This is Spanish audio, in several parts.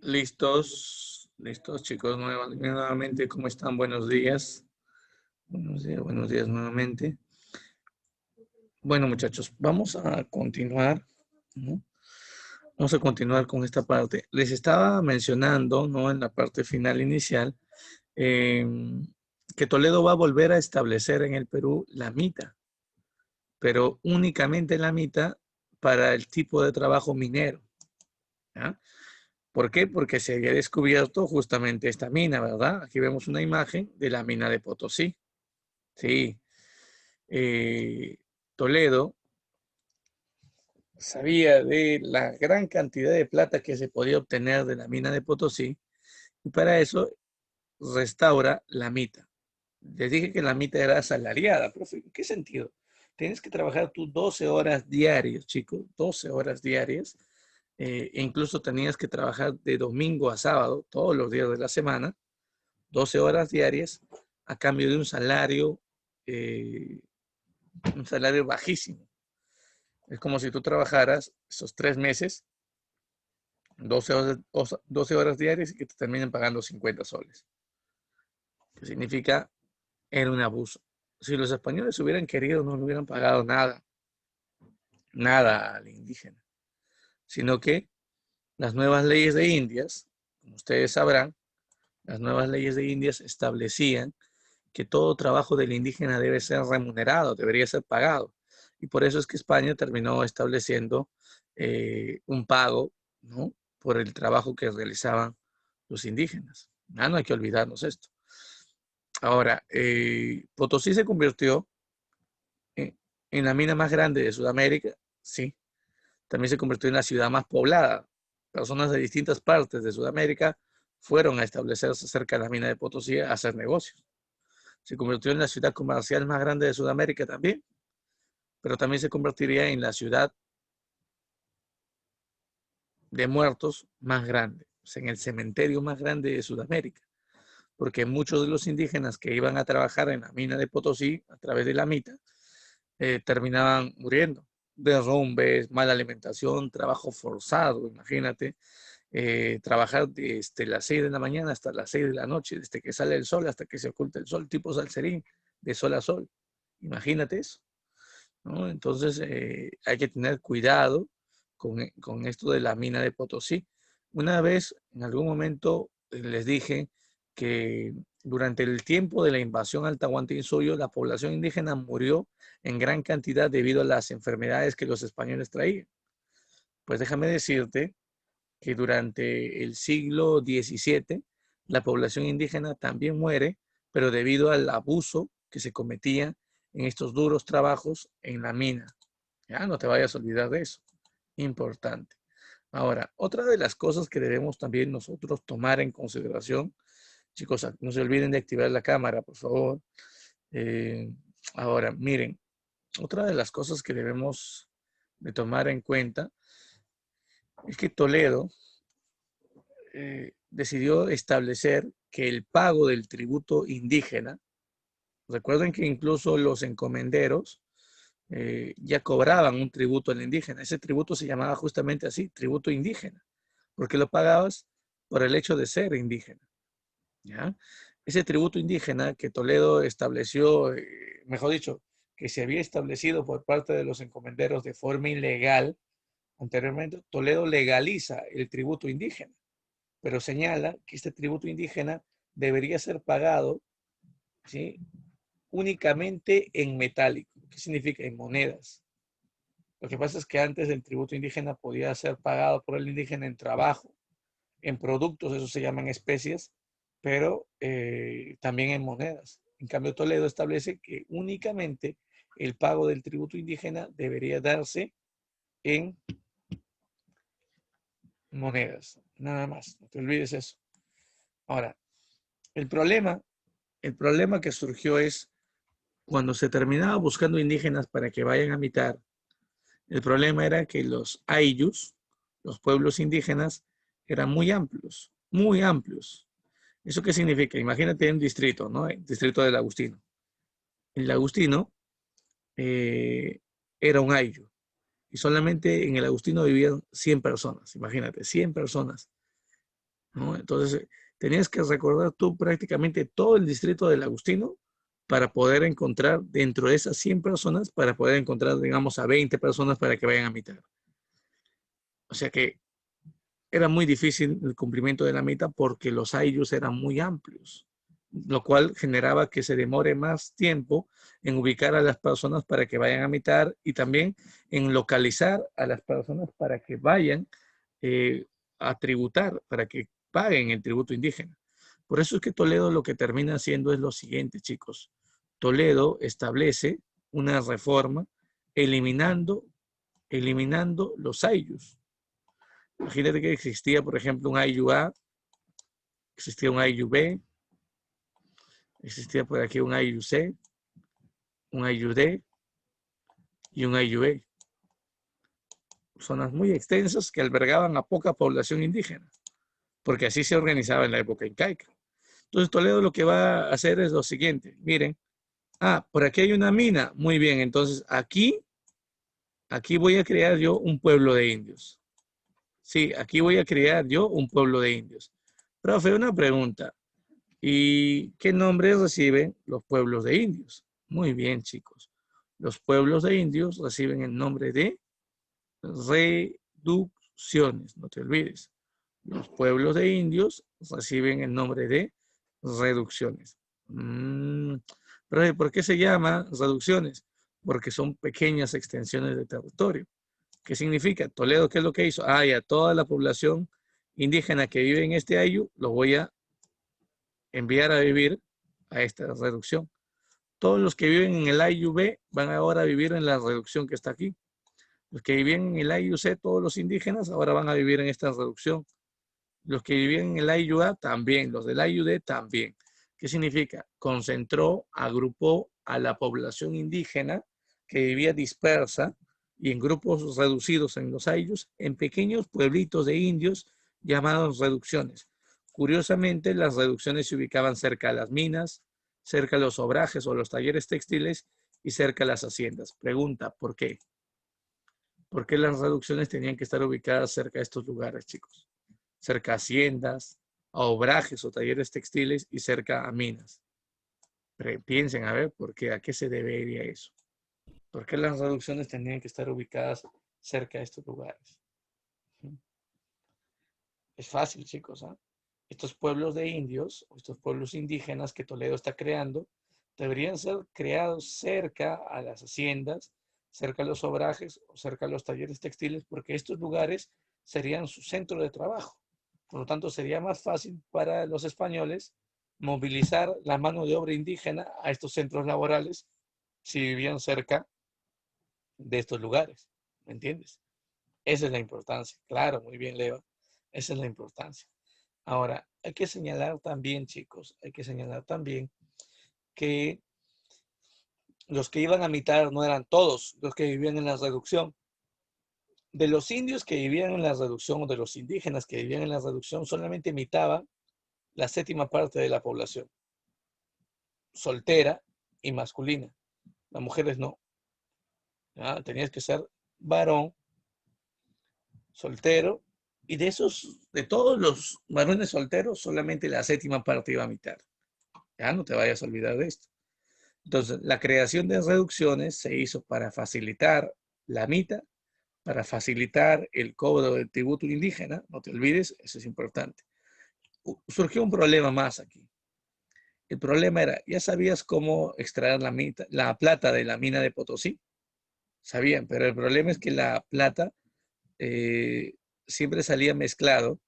Listos, listos chicos, nuevamente, ¿cómo están? Buenos días. Buenos días nuevamente. Bueno, muchachos, vamos a continuar, ¿no? Vamos a continuar con esta parte. Les estaba mencionando, ¿no? En la parte final inicial, eh, que Toledo va a volver a establecer en el Perú la mita, pero únicamente la mita para el tipo de trabajo minero, ¿ya? ¿Por qué? Porque se había descubierto justamente esta mina, ¿verdad? Aquí vemos una imagen de la mina de Potosí. Sí, eh, Toledo sabía de la gran cantidad de plata que se podía obtener de la mina de Potosí y para eso restaura la mita. Les dije que la mita era asalariada, profe. ¿En qué sentido? Tienes que trabajar tú 12 horas diarias, chicos, 12 horas diarias. E incluso tenías que trabajar de domingo a sábado, todos los días de la semana, 12 horas diarias, a cambio de eh, un salario bajísimo. Es como si tú trabajaras esos 3 meses, 12 horas diarias y que te terminen pagando 50 soles. ¿Qué significa? Era un abuso. Si los españoles hubieran querido, no le hubieran pagado nada, nada al indígena, sino que las nuevas leyes de Indias, como ustedes sabrán, las nuevas leyes de Indias establecían que todo trabajo del indígena debe ser remunerado, debería ser pagado. Y por eso es que España terminó estableciendo un pago, ¿no? Por el trabajo que realizaban los indígenas. Ah, no hay que olvidarnos esto. Ahora, Potosí se convirtió en, en la mina más grande de Sudamérica, sí. También se convirtió en la ciudad más poblada. Personas de distintas partes de Sudamérica fueron a establecerse cerca de la mina de Potosí a hacer negocios. Se convirtió en la ciudad comercial más grande de Sudamérica también, pero también se convertiría en la ciudad de muertos más grande, o sea, en el cementerio más grande de Sudamérica, porque muchos de los indígenas que iban a trabajar en la mina de Potosí a través de la mita terminaban muriendo. Derrumbes, mala alimentación, trabajo forzado, imagínate, trabajar desde las 6 de la mañana hasta las 6 de la noche, desde que sale el sol hasta que se oculta el sol, tipo salserín, de sol a sol. Imagínate eso, ¿no? Entonces hay que tener cuidado con esto de la mina de Potosí. Una vez, en algún momento, les dije que durante el tiempo de la invasión al Tahuantinsuyo, la población indígena murió en gran cantidad debido a las enfermedades que los españoles traían. Pues déjame decirte que durante el siglo XVII la población indígena también muere, pero debido al abuso que se cometía en estos duros trabajos en la mina. Ya no te vayas a olvidar de eso. Importante. Ahora, otra de las cosas que debemos también nosotros tomar en consideración, chicos, no se olviden de activar la cámara, por favor. Eh, Ahora, miren, otra de las cosas que debemos de tomar en cuenta es que Toledo decidió establecer que el pago del tributo indígena, recuerden que incluso los encomenderos ya cobraban un tributo al indígena, ese tributo se llamaba justamente así, tributo indígena, porque lo pagabas por el hecho de ser indígena, ¿ya? Ese tributo indígena que Toledo estableció, mejor dicho, que se había establecido por parte de los encomenderos de forma ilegal anteriormente, Toledo legaliza el tributo indígena, pero señala que este tributo indígena debería ser pagado, ¿sí? Únicamente en metálico. ¿Qué significa? En monedas. Lo que pasa es que antes el tributo indígena podía ser pagado por el indígena en trabajo, en productos, eso se llaman especies, pero también en monedas. En cambio, Toledo establece que únicamente el pago del tributo indígena debería darse en monedas, nada más. No te olvides eso. Ahora, el problema, el problema que surgió es cuando se terminaba buscando indígenas para que vayan a mitar, el problema era que los ayllus, los pueblos indígenas, eran muy amplios, muy amplios. ¿Eso qué significa? Imagínate un distrito, ¿no? El distrito del Agustino. El Agustino era un ayllu y solamente en el Agustino vivían 100 personas, imagínate, 100 personas. ¿no? Entonces, tenías que recordar tú prácticamente todo el distrito del Agustino para poder encontrar dentro de esas 100 personas, para poder encontrar, digamos, a 20 personas para que vayan a mitad. O sea que era muy difícil el cumplimiento de la meta porque los ayllus eran muy amplios, lo cual generaba que se demore más tiempo en ubicar a las personas para que vayan a mitad y también en localizar a las personas para que vayan a tributar, para que paguen el tributo indígena. Por eso es que Toledo lo que termina haciendo es lo siguiente, chicos. Toledo establece una reforma eliminando los ayllus. Imagínate que existía, por ejemplo, un ayllu A, existía un ayllu B, existía por aquí un ayllu C, un ayllu D y un ayllu E. Zonas muy extensas que albergaban a poca población indígena, porque así se organizaba en la época incaica. Entonces Toledo lo que va a hacer es lo siguiente, miren, por aquí hay una mina, muy bien, entonces aquí voy a crear yo un pueblo de indios. Sí, aquí voy a crear yo un pueblo de indios. Profe, una pregunta. ¿Y qué nombres reciben los pueblos de indios? Muy bien, chicos. Los pueblos de indios reciben el nombre de reducciones, no te olvides. Los pueblos de indios reciben el nombre de reducciones. Pero ¿por qué se llama reducciones? Porque son pequeñas extensiones de territorio. ¿Qué significa? Toledo, ¿qué es lo que hizo? Y a toda la población indígena que vive en este ayllu, lo voy a enviar a vivir a esta reducción. Todos los que viven en el ayllu B van ahora a vivir en la reducción que está aquí. Los que vivían en el ayllu C, todos los indígenas, ahora van a vivir en esta reducción. Los que vivían en el ayllu A también, los del ayllu D también. ¿Qué significa? Concentró, agrupó a la población indígena que vivía dispersa y en grupos reducidos en los ayllus, en pequeños pueblitos de indios llamados reducciones. Curiosamente, las reducciones se ubicaban cerca a las minas, cerca a los obrajes o los talleres textiles y cerca a las haciendas. Pregunta, ¿por qué? ¿Por qué las reducciones tenían que estar ubicadas cerca de estos lugares, chicos? Cerca a haciendas, a obrajes o talleres textiles y cerca a minas. Pero piensen a ver por qué, a qué se debería eso. ¿Por qué las reducciones tenían que estar ubicadas cerca de estos lugares? Es fácil, chicos. Estos pueblos de indios, estos pueblos indígenas que Toledo está creando, deberían ser creados cerca a las haciendas, cerca a los obrajes o cerca a los talleres textiles, porque estos lugares serían su centro de trabajo. Por lo tanto, sería más fácil para los españoles movilizar la mano de obra indígena a estos centros laborales si vivían cerca de estos lugares. ¿Me entiendes? Esa es la importancia. Claro, muy bien, Leo. Esa es la importancia. Ahora, hay que señalar también, chicos, hay que señalar también que los que iban a mitad no eran todos los que vivían en la reducción. De los indios que vivían en la reducción o de los indígenas que vivían en la reducción, solamente mitad la séptima parte de la población, soltera y masculina. Las mujeres no. Tenías que ser varón, soltero, y de todos los varones solteros, solamente la séptima parte iba a mitad. Ya no te vayas a olvidar de esto. Entonces, la creación de reducciones se hizo para facilitar la mitad, para facilitar el cobro del tributo indígena, no te olvides, eso es importante. Surgió un problema más aquí. El problema era, ¿ya sabías cómo extraer la plata de la mina de Potosí? Sabían, pero el problema es que la plata siempre salía mezclado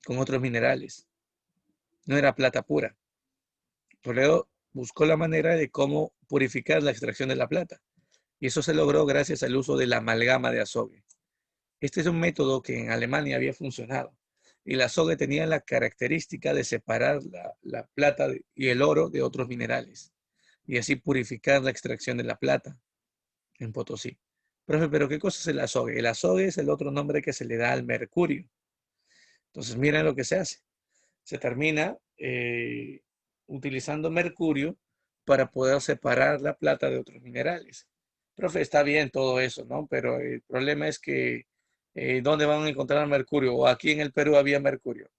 con otros minerales. No era plata pura. Toledo buscó la manera de cómo purificar la extracción de la plata. Y eso se logró gracias al uso de la amalgama de azogue. Este es un método que en Alemania había funcionado. Y la azogue tenía la característica de separar la plata y el oro de otros minerales. Y así purificar la extracción de la plata en Potosí. Profe, ¿pero qué cosa es el azogue? El azogue es el otro nombre que se le da al mercurio. Entonces, miren lo que se hace. Se termina utilizando mercurio para poder separar la plata de otros minerales. Profe, está bien todo eso, ¿no? Pero el problema es que ¿dónde van a encontrar mercurio? O aquí en el Perú había mercurio.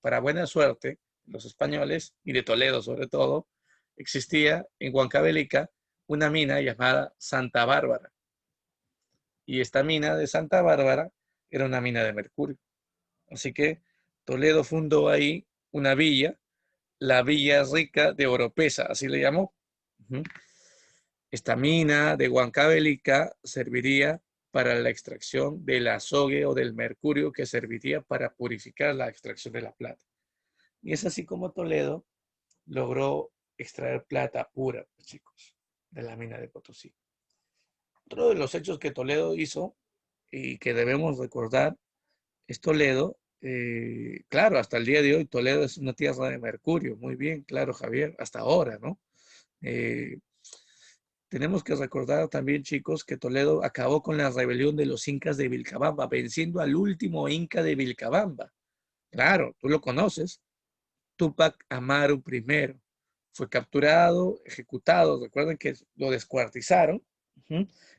para buena suerte, los españoles, y de Toledo sobre todo, existía en Huancavelica una mina llamada Santa Bárbara. Y esta mina de Santa Bárbara era una mina de mercurio. Así que Toledo fundó ahí una villa, la Villa Rica de Oropesa, así le llamó. Esta mina de Huancavelica serviría para la extracción del azogue o del mercurio que serviría para purificar la extracción de la plata. Y es así como Toledo logró extraer plata pura, pues, chicos, de la mina de Potosí. Otro de los hechos que Toledo hizo y que debemos recordar es Toledo. Claro, hasta el día de hoy Toledo es una tierra de mercurio. Muy bien, claro, Javier, hasta ahora, ¿no? Tenemos que recordar también, chicos, que Toledo acabó con la rebelión de los incas de Vilcabamba, venciendo al último inca de Vilcabamba. Claro, tú lo conoces, Túpac Amaru I. Fue capturado, ejecutado, recuerden que lo descuartizaron,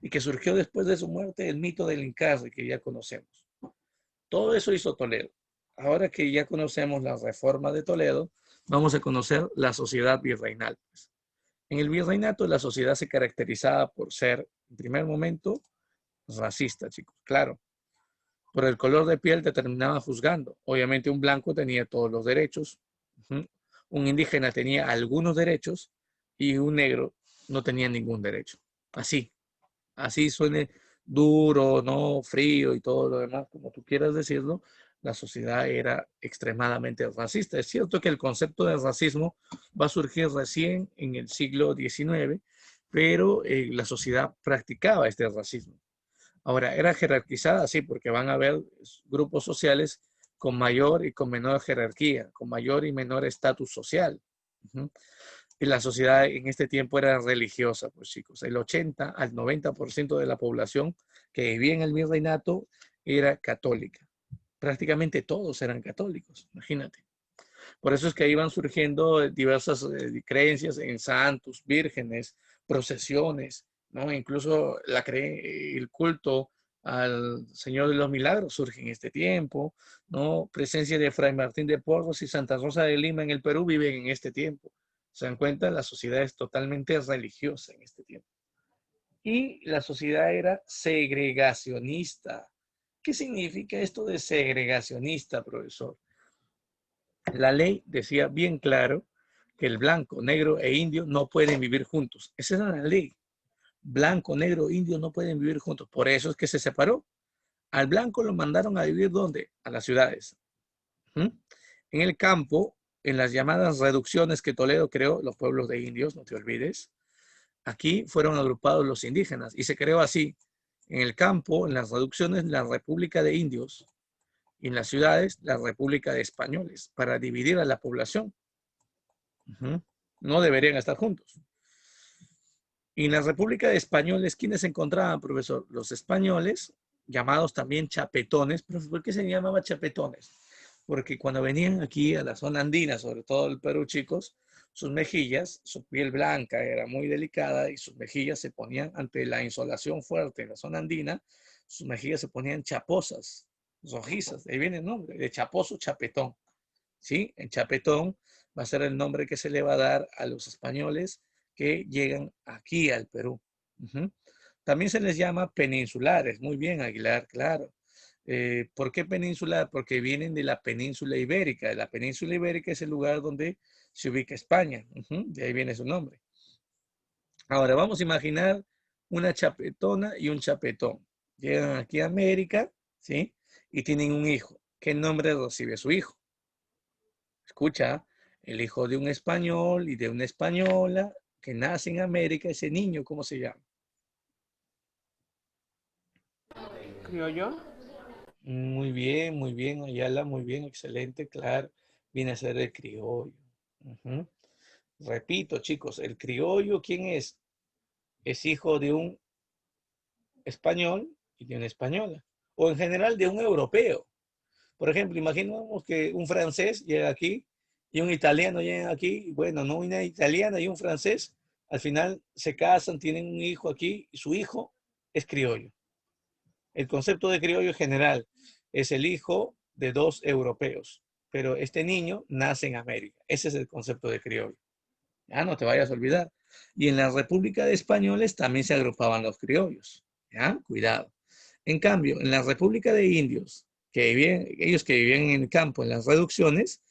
y que surgió después de su muerte el mito del Incarre que ya conocemos. Todo eso hizo Toledo. Ahora que ya conocemos la reforma de Toledo, vamos a conocer la sociedad virreinal. En el virreinato la sociedad se caracterizaba por ser, en primer momento, racista, chicos. Claro, por el color de piel te terminaban juzgando. Obviamente un blanco tenía todos los derechos, un indígena tenía algunos derechos y un negro no tenía ningún derecho. Así, así suene duro, no frío y todo lo demás, como tú quieras decirlo, la sociedad era extremadamente racista. Es cierto que el concepto de racismo va a surgir recién en el siglo XIX, pero la sociedad practicaba este racismo. Ahora, era jerarquizada, sí, porque van a haber grupos sociales con mayor y con menor jerarquía, con mayor y menor estatus social. Y la sociedad en este tiempo era religiosa, pues chicos. El 80 al 90% de la población que vivía en el virreinato era católica. Prácticamente todos eran católicos, imagínate. Por eso es que ahí van surgiendo diversas creencias en santos, vírgenes, procesiones, ¿no? Incluso el culto al Señor de los Milagros surge en este tiempo, ¿no? Presencia de Fray Martín de Porres y Santa Rosa de Lima en el Perú viven en este tiempo. Se dan cuenta, la sociedad es totalmente religiosa en este tiempo. Y la sociedad era segregacionista. ¿Qué significa esto de segregacionista, profesor? La ley decía bien claro que el blanco, negro e indio no pueden vivir juntos. Esa era la ley. Blanco, negro, indio no pueden vivir juntos. Por eso es que se separó. Al blanco lo mandaron a vivir ¿dónde? A las ciudades. En el campo, en las llamadas reducciones que Toledo creó, los pueblos de indios, no te olvides, aquí fueron agrupados los indígenas y se creó así. En el campo, en las reducciones, la República de Indios, y en las ciudades, la República de Españoles, para dividir a la población. No deberían estar juntos. Y en la República de Españoles, ¿quiénes se encontraban, profesor? Los españoles, llamados también chapetones. ¿Por qué se llamaban chapetones? Porque cuando venían aquí a la zona andina, sobre todo el Perú, chicos, sus mejillas, su piel blanca era muy delicada y sus mejillas se ponían ante la insolación fuerte en la zona andina, sus mejillas se ponían chaposas, rojizas. De ahí viene el nombre, de chaposo, chapetón. ¿Sí? En chapetón va a ser el nombre que se le va a dar a los españoles que llegan aquí al Perú. También se les llama peninsulares. Muy bien, Aguilar, claro. ¿Por qué peninsular? Porque vienen de la península ibérica. La península ibérica es el lugar donde se ubica España. De ahí viene su nombre. Ahora, vamos a imaginar una chapetona y un chapetón. Llegan aquí a América, ¿sí? Y tienen un hijo. ¿Qué nombre recibe su hijo? Escucha, el hijo de un español y de una española que nace en América, ese niño, ¿cómo se llama? ¿Criollo? Muy bien, Ayala, muy bien, excelente, claro. Viene a ser el criollo. Repito, chicos, el criollo, ¿quién es? Es hijo de un español y de una española. O en general de un europeo. Por ejemplo, imaginemos que un francés llega aquí y un italiano llega aquí. Bueno, no una italiana y un francés. Al final se casan, tienen un hijo aquí y su hijo es criollo. El concepto de criollo general es el hijo de dos europeos, pero este niño nace en América. Ese es el concepto de criollo. Ya no te vayas a olvidar. Y en la República de Españoles también se agrupaban los criollos. Ya, cuidado. En cambio, en la República de Indios, ellos que vivían en el campo, en las reducciones,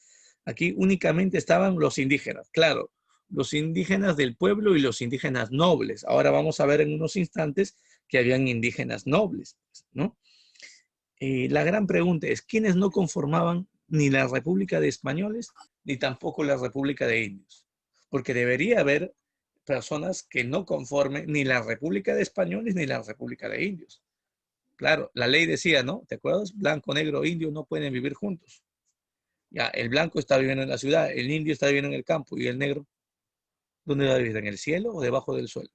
aquí únicamente estaban los indígenas. Claro, los indígenas del pueblo y los indígenas nobles. Ahora vamos a ver en unos instantes que habían indígenas nobles, ¿no? La gran pregunta es, ¿quiénes no conformaban ni la República de Españoles ni tampoco la República de Indios? Porque debería haber personas que no conformen ni la República de Españoles ni la República de Indios. Claro, la ley decía, ¿no? ¿Te acuerdas? Blanco, negro, indio no pueden vivir juntos. Ya, el blanco está viviendo en la ciudad, el indio está viviendo en el campo y el negro, ¿dónde va a vivir? ¿En el cielo o debajo del suelo?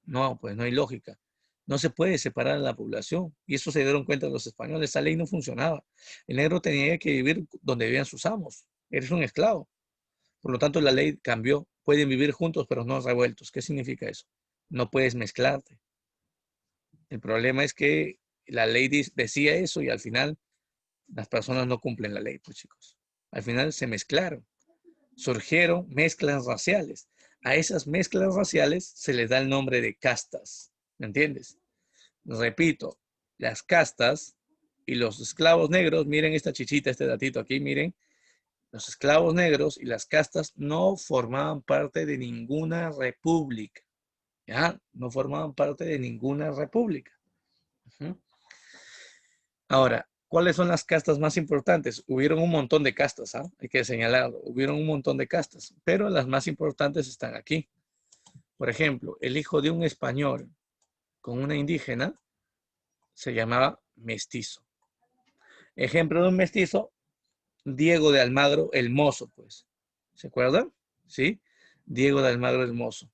No, pues no hay lógica. No se puede separar a la población. Y eso se dieron cuenta los españoles. Esa ley no funcionaba. El negro tenía que vivir donde vivían sus amos. Eres un esclavo. Por lo tanto, la ley cambió. Pueden vivir juntos, pero no revueltos. ¿Qué significa eso? No puedes mezclarte. El problema es que la ley decía eso y al final las personas no cumplen la ley, pues chicos. Al final se mezclaron. Surgieron mezclas raciales. A esas mezclas raciales se les da el nombre de castas. ¿Me entiendes? Repito, las castas y los esclavos negros, miren esta chichita, este datito aquí, miren, los esclavos negros y las castas no formaban parte de ninguna república, ¿ya? No formaban parte de ninguna república. Ahora, ¿cuáles son las castas más importantes? Hubieron un montón de castas, ¿ah? Hay que señalarlo, hubieron un montón de castas, pero las más importantes están aquí. Por ejemplo, el hijo de un español con una indígena se llamaba mestizo. Ejemplo de un mestizo, Diego de Almagro, el mozo, pues. ¿Se acuerdan? ¿Sí? Diego de Almagro, el mozo.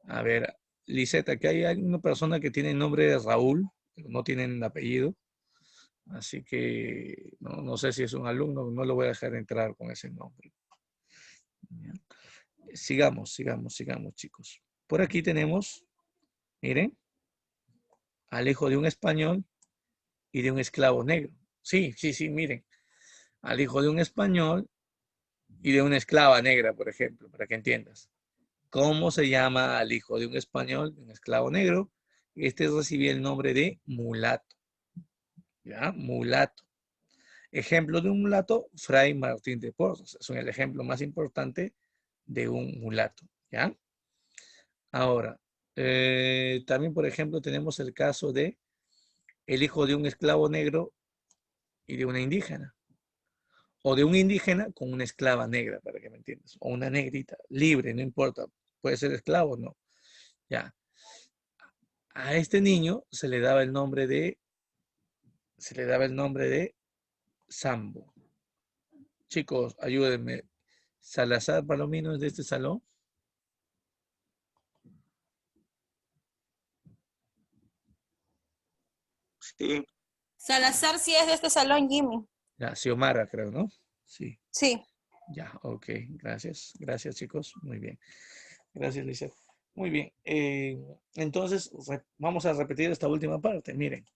A ver, Liseta, aquí hay una persona que tiene el nombre de Raúl, pero no tienen apellido. Así que no sé si es un alumno, no lo voy a dejar entrar con ese nombre. Sigamos, chicos. Por aquí tenemos, miren, al hijo de un español y de un esclavo negro. Sí, miren. Al hijo de un español y de una esclava negra, por ejemplo, para que entiendas. ¿Cómo se llama al hijo de un español, de un esclavo negro? Este recibía el nombre de mulato. ¿Ya? Mulato. Ejemplo de un mulato, Fray Martín de Porres. Es el ejemplo más importante de un mulato. ¿Ya? Ahora, también, por ejemplo, tenemos el caso de el hijo de un esclavo negro y de una indígena. O de un indígena con una esclava negra, para que me entiendas. O una negrita, libre, no importa. Puede ser esclavo o no. Ya. A este niño se le daba el nombre de Sambo. Chicos, ayúdenme. Salazar Palomino es de este salón. Sí. Salazar sí es de este salón, Jimmy. Ya, Xiomara, creo, ¿no? Sí. Sí. Ya, ok. Gracias. Gracias, chicos. Muy bien. Gracias, Lizeth. Muy bien. Entonces, vamos a repetir esta última parte. Miren,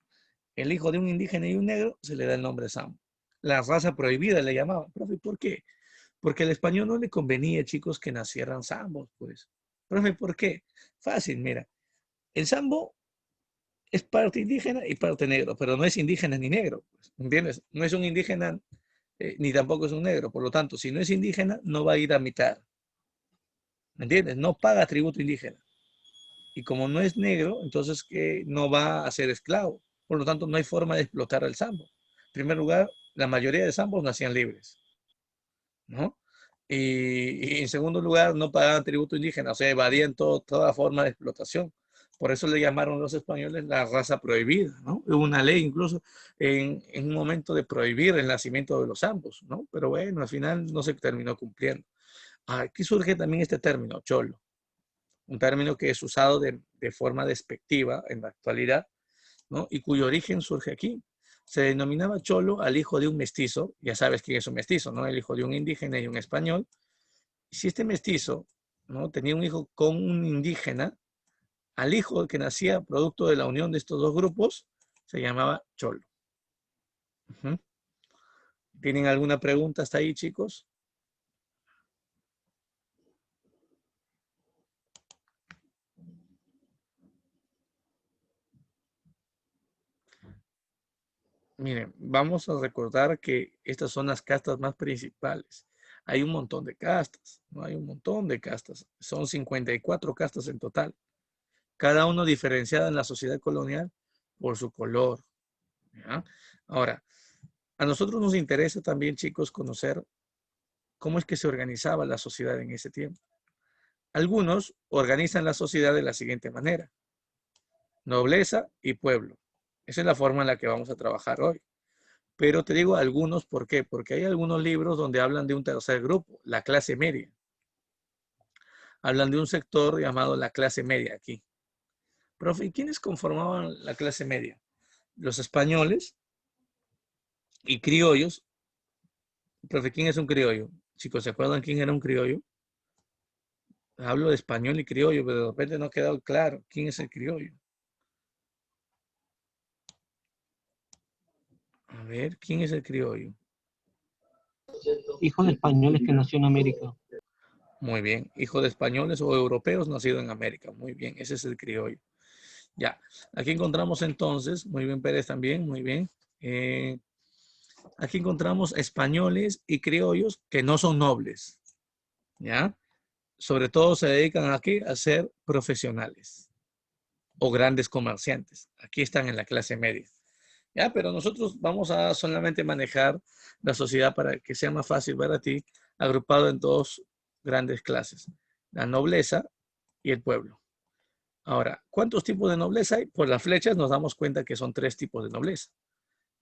el hijo de un indígena y un negro se le da el nombre Sambo. La raza prohibida le llamaban. Profe, ¿por qué? Porque al español no le convenía, chicos, que nacieran zambos, pues. Profe, ¿por qué? Fácil, mira. El zambo es parte indígena y parte negro, pero no es indígena ni negro, pues, ¿entiendes? No es un indígena ni tampoco es un negro. Por lo tanto, si no es indígena, no va a ir a mitad. ¿Me entiendes? No paga tributo indígena. Y como no es negro, entonces que no va a ser esclavo. Por lo tanto, no hay forma de explotar al zambo. En primer lugar, la mayoría de zambos nacían libres, ¿no? Y en segundo lugar, no pagaban tributo indígena, o sea, evadían toda forma de explotación. Por eso le llamaron los españoles la raza prohibida, ¿no? Hubo una ley incluso en un momento de prohibir el nacimiento de los zambos, ¿no? Pero bueno, al final no se terminó cumpliendo. Aquí surge también este término, cholo, un término que es usado de forma despectiva en la actualidad, ¿no? Y cuyo origen surge aquí. Se denominaba cholo al hijo de un mestizo, ya sabes quién es un mestizo, ¿no? El hijo de un indígena y un español. Si este mestizo, ¿no? Tenía un hijo con un indígena, al hijo que nacía producto de la unión de estos dos grupos, se llamaba cholo. ¿Tienen alguna pregunta hasta ahí, chicos? Miren, vamos a recordar que estas son las castas más principales. Hay un montón de castas, ¿no? Hay un montón de castas. Son 54 castas en total. Cada uno diferenciada en la sociedad colonial por su color. ¿Ya? Ahora, a nosotros nos interesa también, chicos, conocer cómo es que se organizaba la sociedad en ese tiempo. Algunos organizan la sociedad de la siguiente manera: nobleza y pueblo. Esa es la forma en la que vamos a trabajar hoy. Pero te digo algunos, ¿por qué? Porque hay algunos libros donde hablan de un tercer grupo, la clase media. Hablan de un sector llamado la clase media aquí. Profe, ¿y quiénes conformaban la clase media? Los españoles y criollos. Profe, ¿quién es un criollo? Chicos, ¿se acuerdan quién era un criollo? Hablo de español y criollo, pero de repente no ha quedado claro quién es el criollo. A ver, ¿quién es el criollo? Hijo de españoles que nació en América. Muy bien, hijo de españoles o europeos nacidos en América. Muy bien, ese es el criollo. Ya, aquí encontramos entonces, muy bien Pérez también, muy bien. Aquí encontramos españoles y criollos que no son nobles, ¿ya? Sobre todo se dedican aquí a ser profesionales o grandes comerciantes. Aquí están en la clase media. Ya, pero nosotros vamos a solamente manejar la sociedad para que sea más fácil para ti, agrupado en dos grandes clases: la nobleza y el pueblo. Ahora, ¿cuántos tipos de nobleza hay? Por las flechas nos damos cuenta que son 3 tipos de nobleza.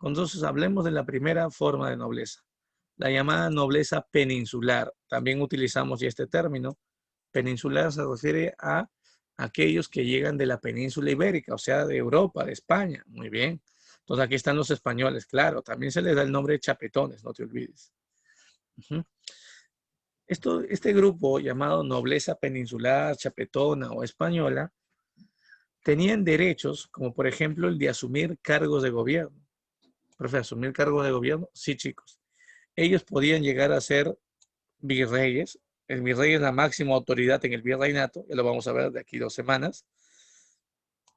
Entonces, hablemos de la primera forma de nobleza, la llamada nobleza peninsular. También utilizamos ya este término. Peninsular se refiere a aquellos que llegan de la península ibérica, o sea, de Europa, de España. Muy bien. Entonces, aquí están los españoles, claro. También se les da el nombre de chapetones, no te olvides. Este grupo llamado nobleza peninsular, chapetona o española, tenían derechos como por ejemplo el de asumir cargos de gobierno. Profe, ¿asumir cargos de gobierno? Sí, chicos. Ellos podían llegar a ser virreyes. El virrey es la máxima autoridad en el virreinato, ya lo vamos a ver de aquí 2 semanas.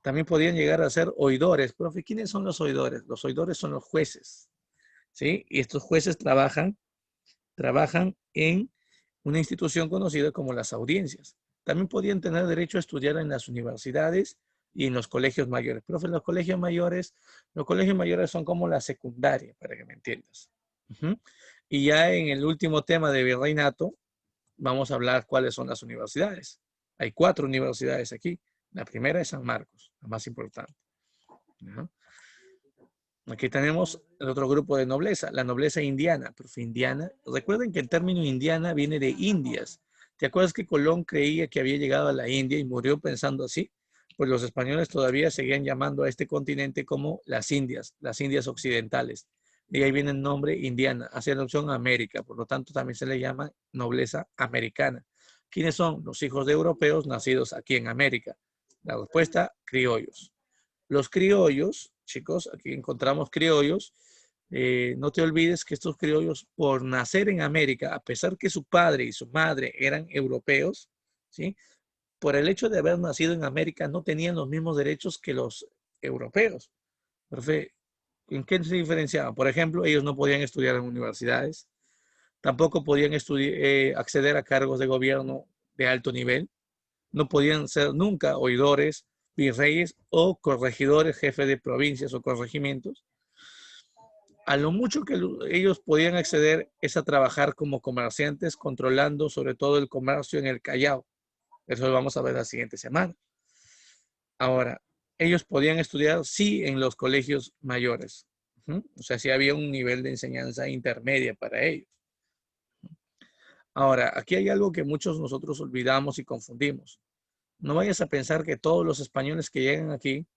También podían llegar a ser oidores. Profe, ¿quiénes son los oidores? Los oidores son los jueces, ¿sí? Y estos jueces trabajan en una institución conocida como las audiencias. También podían tener derecho a estudiar en las universidades y en los colegios mayores. Profe, los colegios mayores son como la secundaria, para que me entiendas. Y ya en el último tema de virreinato, vamos a hablar cuáles son las universidades. Hay 4 universidades aquí. La primera es San Marcos, la más importante. ¿No? Aquí tenemos el otro grupo de nobleza, la nobleza indiana. Profe, indiana. Recuerden que el término indiana viene de Indias. ¿Te acuerdas que Colón creía que había llegado a la India y murió pensando así? Pues los españoles todavía seguían llamando a este continente como las Indias occidentales. Y ahí viene el nombre indiana, hacia la opción América. Por lo tanto, también se le llama nobleza americana. ¿Quiénes son? Los hijos de europeos nacidos aquí en América. La respuesta, criollos. Los criollos, chicos, aquí encontramos criollos. No te olvides que estos criollos, por nacer en América, a pesar que su padre y su madre eran europeos, ¿sí? Por el hecho de haber nacido en América, no tenían los mismos derechos que los europeos. Profe, ¿en qué se diferenciaban? Por ejemplo, ellos no podían estudiar en universidades, tampoco podían acceder a cargos de gobierno de alto nivel, no podían ser nunca oidores, virreyes o corregidores, jefes de provincias o corregimientos. A lo mucho que ellos podían acceder es a trabajar como comerciantes, controlando sobre todo el comercio en el Callao. Eso lo vamos a ver la siguiente semana. Ahora, ellos podían estudiar sí en los colegios mayores. O sea, sí había un nivel de enseñanza intermedia para ellos. Ahora, aquí hay algo que muchos nosotros olvidamos y confundimos. No vayas a pensar que todos los españoles que llegan aquí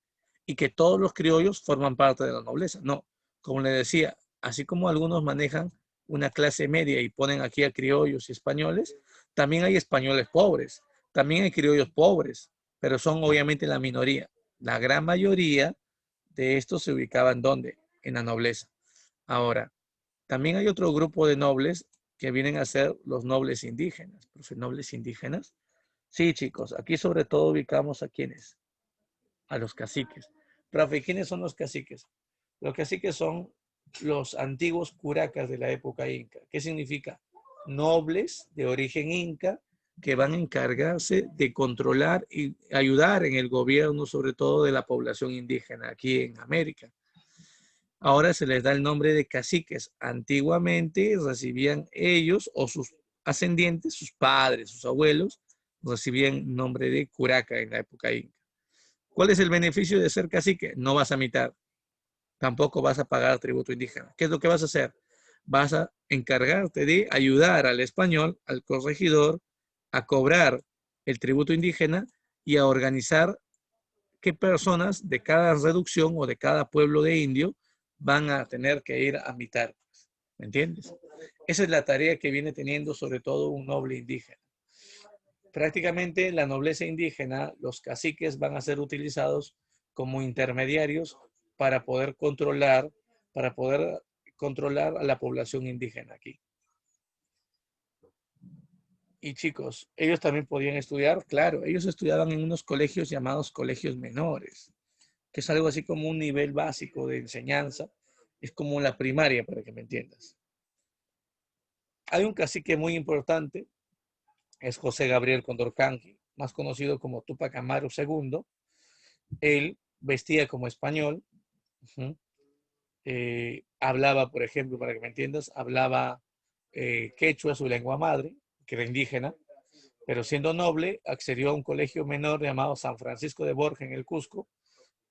y que todos los criollos forman parte de la nobleza. No, como le decía, así como algunos manejan una clase media y ponen aquí a criollos y españoles, también hay españoles pobres, también hay criollos pobres, pero son obviamente la minoría. La gran mayoría de estos se ubicaban ¿dónde? En la nobleza. Ahora, También hay otro grupo de nobles que vienen a ser los nobles indígenas. ¿Profe, nobles indígenas? Sí, chicos, aquí sobre todo ubicamos a quiénes, a los caciques. Profe, ¿quiénes son los caciques? Los caciques son los antiguos curacas de la época inca. ¿Qué significa? Nobles de origen inca que van a encargarse de controlar y ayudar en el gobierno, sobre todo de la población indígena aquí en América. Ahora se les da el nombre de caciques. Antiguamente recibían ellos o sus ascendientes, sus padres, sus abuelos, recibían nombre de curaca en la época inca. ¿Cuál es el beneficio de ser cacique? No vas a mitar, tampoco vas a pagar tributo indígena. ¿Qué es lo que vas a hacer? Vas a encargarte de ayudar al español, al corregidor, a cobrar el tributo indígena y a organizar qué personas de cada reducción o de cada pueblo de indio van a tener que ir a mitar. ¿Me entiendes? Esa es la tarea que viene teniendo sobre todo un noble indígena. Prácticamente la nobleza indígena, los caciques van a ser utilizados como intermediarios para poder controlar a la población indígena aquí. Y chicos, ellos también podían estudiar, claro, ellos estudiaban en unos colegios llamados colegios menores, que es algo así como un nivel básico de enseñanza, es como la primaria, para que me entiendas. Hay un cacique muy importante, es José Gabriel Condorcanqui, más conocido como Túpac Amaru II. Él vestía como español, hablaba, por ejemplo, para que me entiendas, hablaba quechua, su lengua madre, que era indígena, pero siendo noble, accedió a un colegio menor llamado San Francisco de Borja en el Cusco,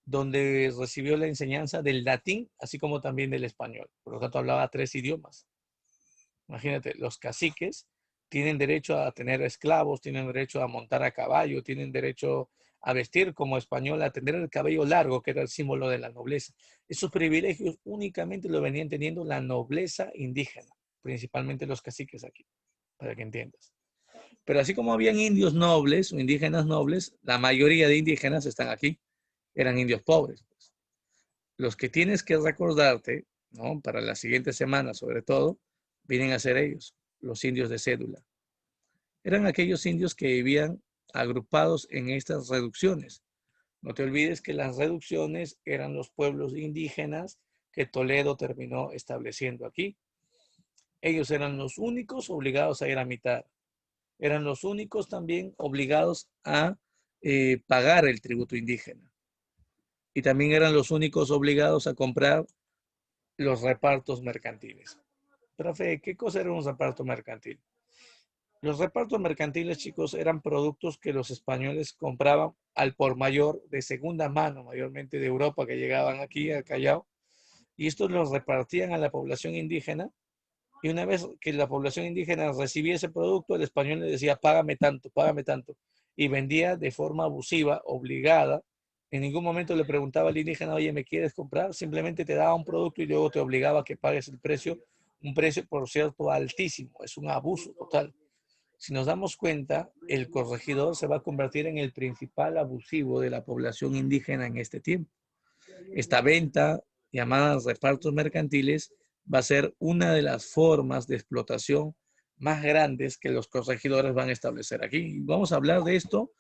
donde recibió la enseñanza del latín, así como también del español. Por lo tanto, hablaba 3 idiomas. Imagínate, los caciques tienen derecho a tener esclavos, tienen derecho a montar a caballo, tienen derecho a vestir como español, a tener el cabello largo, que era el símbolo de la nobleza. Esos privilegios únicamente lo venían teniendo la nobleza indígena, principalmente los caciques aquí, para que entiendas. Pero así como habían indios nobles o indígenas nobles, la mayoría de indígenas están aquí, eran indios pobres. Pues. Los que tienes que recordarte, ¿no? Para la siguiente semana sobre todo, vienen a ser ellos, los indios de cédula. Eran aquellos indios que vivían agrupados en estas reducciones. No te olvides que las reducciones eran los pueblos indígenas que Toledo terminó estableciendo aquí. Ellos eran los únicos obligados a ir a mitar. Eran los únicos también obligados a pagar el tributo indígena. Y también eran los únicos obligados a comprar los repartos mercantiles. Profe, ¿qué cosa era un reparto mercantil? Los repartos mercantiles, chicos, eran productos que los españoles compraban al por mayor de segunda mano, mayormente de Europa, que llegaban aquí al Callao, y estos los repartían a la población indígena, y una vez que la población indígena recibía ese producto, el español le decía, págame tanto, y vendía de forma abusiva, obligada. En ningún momento le preguntaba al indígena, oye, ¿me quieres comprar? Simplemente te daba un producto y luego te obligaba a que pagues el precio, un precio, por cierto, altísimo. Es un abuso total. Si nos damos cuenta, el corregidor se va a convertir en el principal abusivo de la población indígena en este tiempo. Esta venta, llamada repartos mercantiles, va a ser una de las formas de explotación más grandes que los corregidores van a establecer aquí. Y vamos a hablar de esto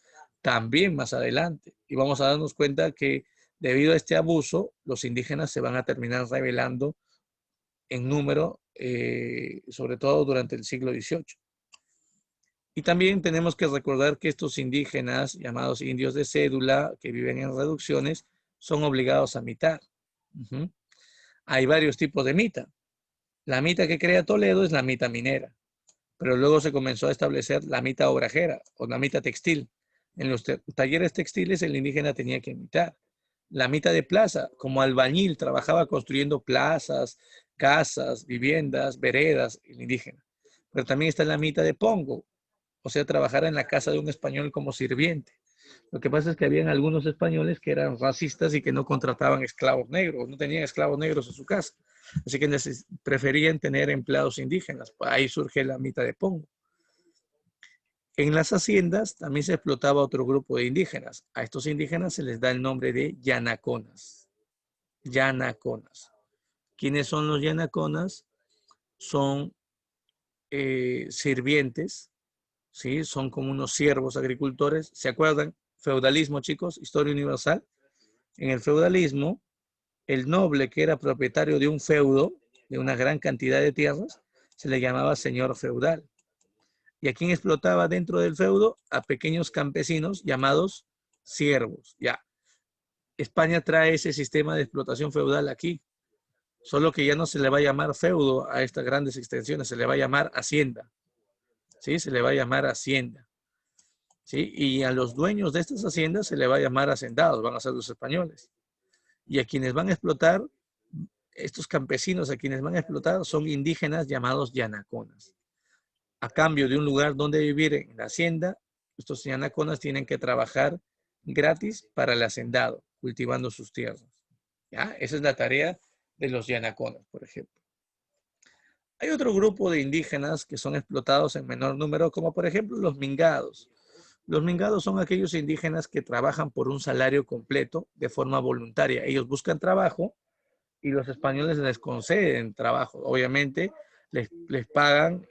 también más adelante. Y vamos a darnos cuenta que debido a este abuso, los indígenas se van a terminar rebelando en número, sobre todo durante el siglo XVIII. Y también tenemos que recordar que estos indígenas, llamados indios de cédula, que viven en reducciones, son obligados a mitar. Hay varios tipos de mita. La mita que crea Toledo es la mita minera, pero luego se comenzó a establecer la mita obrajera o la mita textil. En los talleres textiles el indígena tenía que mitar. La mita de plaza, como albañil, trabajaba construyendo plazas, casas, viviendas, veredas, el indígena. Pero también está la mita de pongo, o sea, trabajar en la casa de un español como sirviente. Lo que pasa es que habían algunos españoles que eran racistas y que no contrataban esclavos negros, no tenían esclavos negros en su casa. Así que preferían tener empleados indígenas. Ahí surge la mita de pongo. En las haciendas también se explotaba otro grupo de indígenas. A estos indígenas se les da el nombre de yanaconas. Yanaconas. ¿Quiénes son los yanaconas? son sirvientes, ¿sí? Son como unos siervos agricultores. ¿Se acuerdan? Feudalismo, chicos, historia universal. En el feudalismo, el noble que era propietario de un feudo, de una gran cantidad de tierras, se le llamaba señor feudal. ¿Y a quién explotaba dentro del feudo? A pequeños campesinos llamados siervos. Ya. España trae ese sistema de explotación feudal aquí, solo que ya no se le va a llamar feudo a estas grandes extensiones, se le va a llamar hacienda. ¿Sí? Se le va a llamar hacienda. ¿Sí? Y a los dueños de estas haciendas se le va a llamar hacendados, van a ser los españoles. Y a quienes van a explotar, estos campesinos a quienes van a explotar son indígenas llamados yanaconas. A cambio de un lugar donde vivir en la hacienda, estos yanaconas tienen que trabajar gratis para el hacendado, cultivando sus tierras. ¿Ya? Esa es la tarea de los yanaconas, por ejemplo. Hay otro grupo de indígenas que son explotados en menor número, como por ejemplo los mingados. Los mingados son aquellos indígenas que trabajan por un salario completo de forma voluntaria. Ellos buscan trabajo y los españoles les conceden trabajo. Obviamente les pagan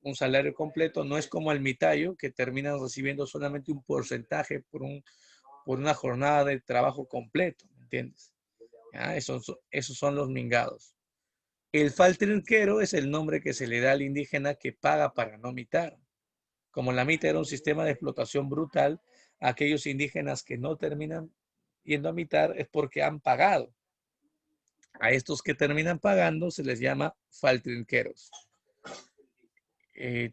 un salario completo. No es como al mitayo, que terminan recibiendo solamente un porcentaje por una jornada de trabajo completo, ¿me entiendes? ¿Ya? Esos son los mingados. El faltriquero es el nombre que se le da al indígena que paga para no mitar. Como la mita era un sistema de explotación brutal, aquellos indígenas que no terminan yendo a mitar es porque han pagado. A estos que terminan pagando se les llama faltriqueros.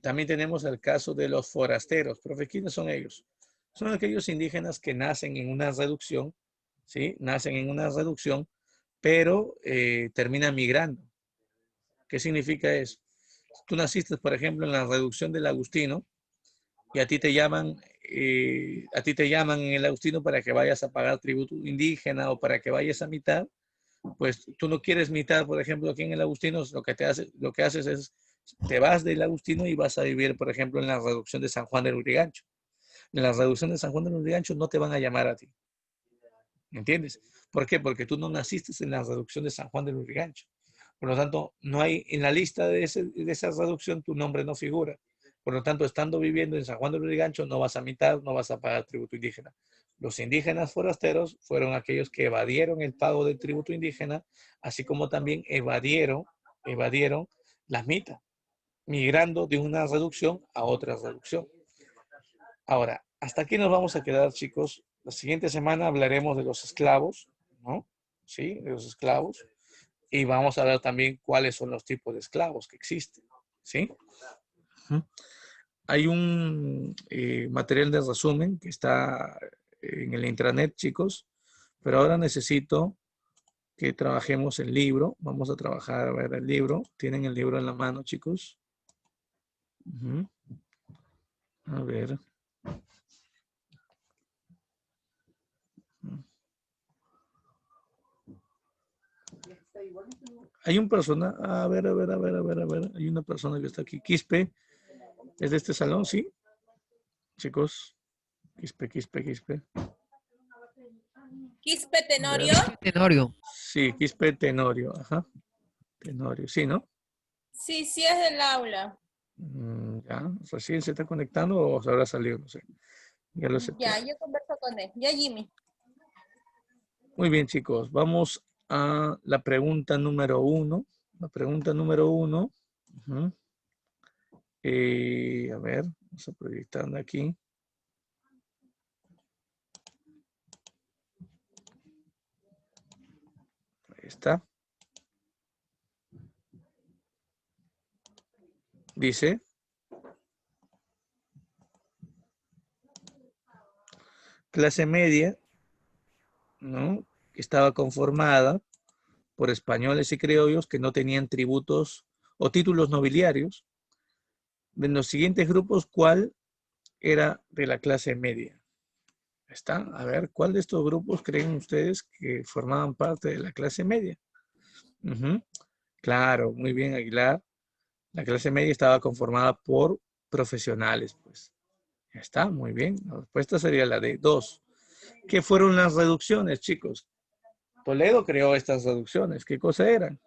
También tenemos el caso de los forasteros. Profe, ¿quiénes son ellos? Son aquellos indígenas que nacen en una reducción, ¿sí? Nacen en una reducción, pero terminan migrando. ¿Qué significa eso? Tú naciste, por ejemplo, en la reducción del Agustino y a ti te llaman en el Agustino para que vayas a pagar tributo indígena o para que vayas a mitar, pues tú no quieres mitar, por ejemplo, aquí en el Agustino, lo que haces es, te vas del Agustino y vas a vivir, por ejemplo, en la reducción de San Juan del Urigancho. En la reducción de San Juan del Urigancho no te van a llamar a ti. ¿Me entiendes? ¿Por qué? Porque tú no naciste en la reducción de San Juan del Urigancho. Por lo tanto, no hay en la lista de esa reducción, tu nombre no figura. Por lo tanto, estando viviendo en San Juan del Urigancho, no vas a mitar, no vas a pagar tributo indígena. Los indígenas forasteros fueron aquellos que evadieron el pago del tributo indígena, así como también evadieron las mitas, migrando de una reducción a otra reducción. Ahora, hasta aquí nos vamos a quedar, chicos. La siguiente semana hablaremos de los esclavos, ¿no? Sí, de los esclavos. Y vamos a ver también cuáles son los tipos de esclavos que existen, ¿sí? Hay un material de resumen que está en el intranet, chicos, pero ahora necesito que trabajemos el libro. Vamos a trabajar, a ver, el libro. ¿Tienen el libro en la mano, chicos? A ver. Hay un persona, a ver. Hay una persona que está aquí. Quispe, ¿es de este salón? Sí. Chicos, Quispe. Quispe Tenorio. Tenorio. Sí, Quispe Tenorio, ajá. Tenorio, sí, ¿no? Sí, sí es del aula. Ya, recién se está conectando o se habrá salido, no sé. Ya lo acepté. Ya, yo converso con él. Ya, Jimmy. Muy bien, chicos. Vamos a la pregunta número 1. La pregunta número 1. A ver, vamos a proyectar aquí. Ahí está. Dice, clase media, ¿no? Que estaba conformada por españoles y criollos que no tenían tributos o títulos nobiliarios. De los siguientes grupos, ¿cuál era de la clase media? ¿Está? A ver, ¿cuál de estos grupos creen ustedes que formaban parte de la clase media? Claro, muy bien, Aguilar. La clase media estaba conformada por profesionales, pues. Ya está, muy bien. La respuesta sería la de 2. ¿Qué fueron las reducciones, chicos? Toledo creó estas reducciones. ¿Qué cosa eran?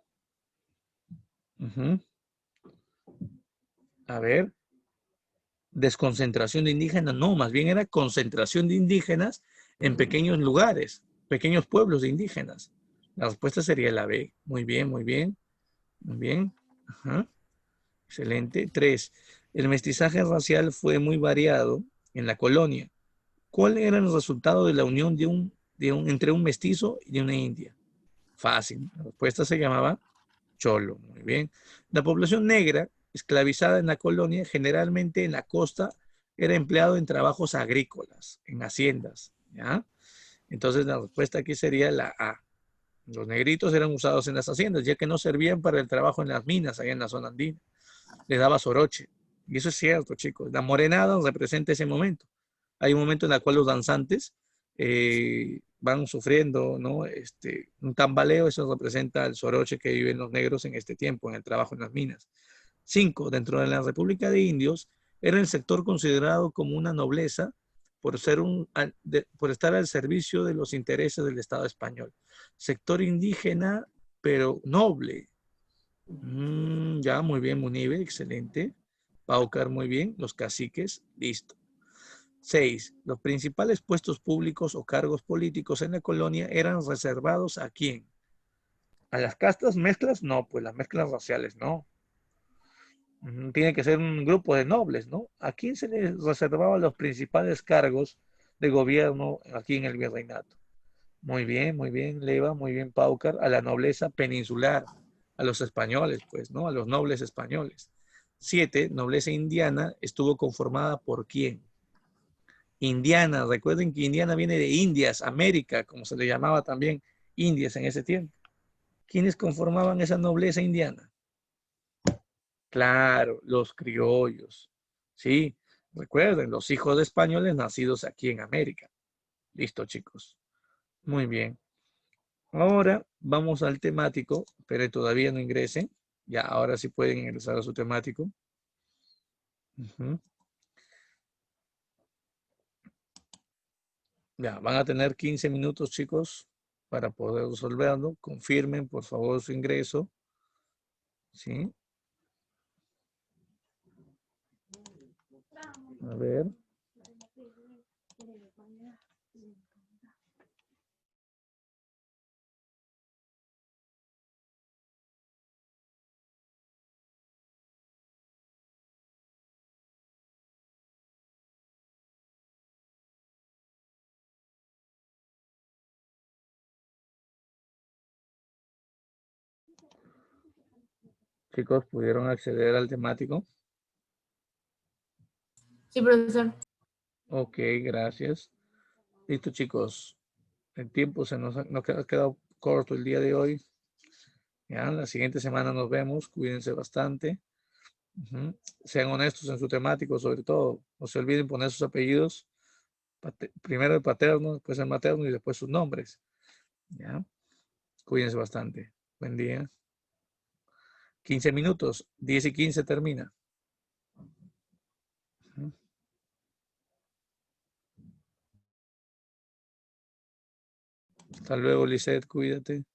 A ver, desconcentración de indígenas, no, más bien era concentración de indígenas en pequeños lugares, pequeños pueblos de indígenas. La respuesta sería la B. Muy bien, muy bien, muy bien. Ajá. Excelente. 3. El mestizaje racial fue muy variado en la colonia. ¿Cuál era el resultado de la unión entre un mestizo y una india? Fácil. La respuesta se llamaba cholo. Muy bien. La población negra esclavizada en la colonia, generalmente en la costa, era empleado en trabajos agrícolas, en haciendas. ¿Ya? Entonces la respuesta aquí sería la A. Los negritos eran usados en las haciendas, ya que no servían para el trabajo en las minas, allá en la zona andina. Les daba soroche. Y eso es cierto, chicos. La morenada representa ese momento. Hay un momento en el cual los danzantes van sufriendo, ¿no? Un tambaleo, eso representa el soroche que viven los negros en este tiempo, en el trabajo en las minas. 5. Dentro de la República de Indios, era el sector considerado como una nobleza por estar al servicio de los intereses del Estado español. Sector indígena, pero noble. Ya, muy bien, Munive, excelente. Paucar, muy bien. Los caciques, listo. 6. Los principales puestos públicos o cargos políticos en la colonia eran reservados ¿a quién? ¿A las castas mezclas? No, pues las mezclas raciales, no. Tiene que ser un grupo de nobles, ¿no? ¿A quién se les reservaban los principales cargos de gobierno aquí en el virreinato? Muy bien, Leva, muy bien, Paucar, a la nobleza peninsular, a los españoles, pues, ¿no? A los nobles españoles. 7. Nobleza indiana estuvo conformada por ¿quién? Indiana, recuerden que Indiana viene de Indias, América, como se le llamaba también Indias en ese tiempo. ¿Quiénes conformaban esa nobleza indiana? Claro, los criollos. Sí, recuerden, los hijos de españoles nacidos aquí en América. Listo, chicos. Muy bien. Ahora vamos al temático, pero todavía no ingresen. Ya, ahora sí pueden ingresar a su temático. Ya, van a tener 15 minutos, chicos, para poder resolverlo. Confirmen, por favor, su ingreso. ¿Sí? A ver. Chicos, ¿pudieron acceder al temático? Sí, profesor. Ok, gracias. Listo, chicos. El tiempo nos ha quedado corto el día de hoy. Ya, la siguiente semana nos vemos. Cuídense bastante. Sean honestos en su temático, sobre todo. No se olviden poner sus apellidos. Primero el paterno, después el materno y después sus nombres. ¿Ya? Cuídense bastante. Buen día. 15 minutos. 10:15 termina. Hasta luego, Lisette. Cuídate.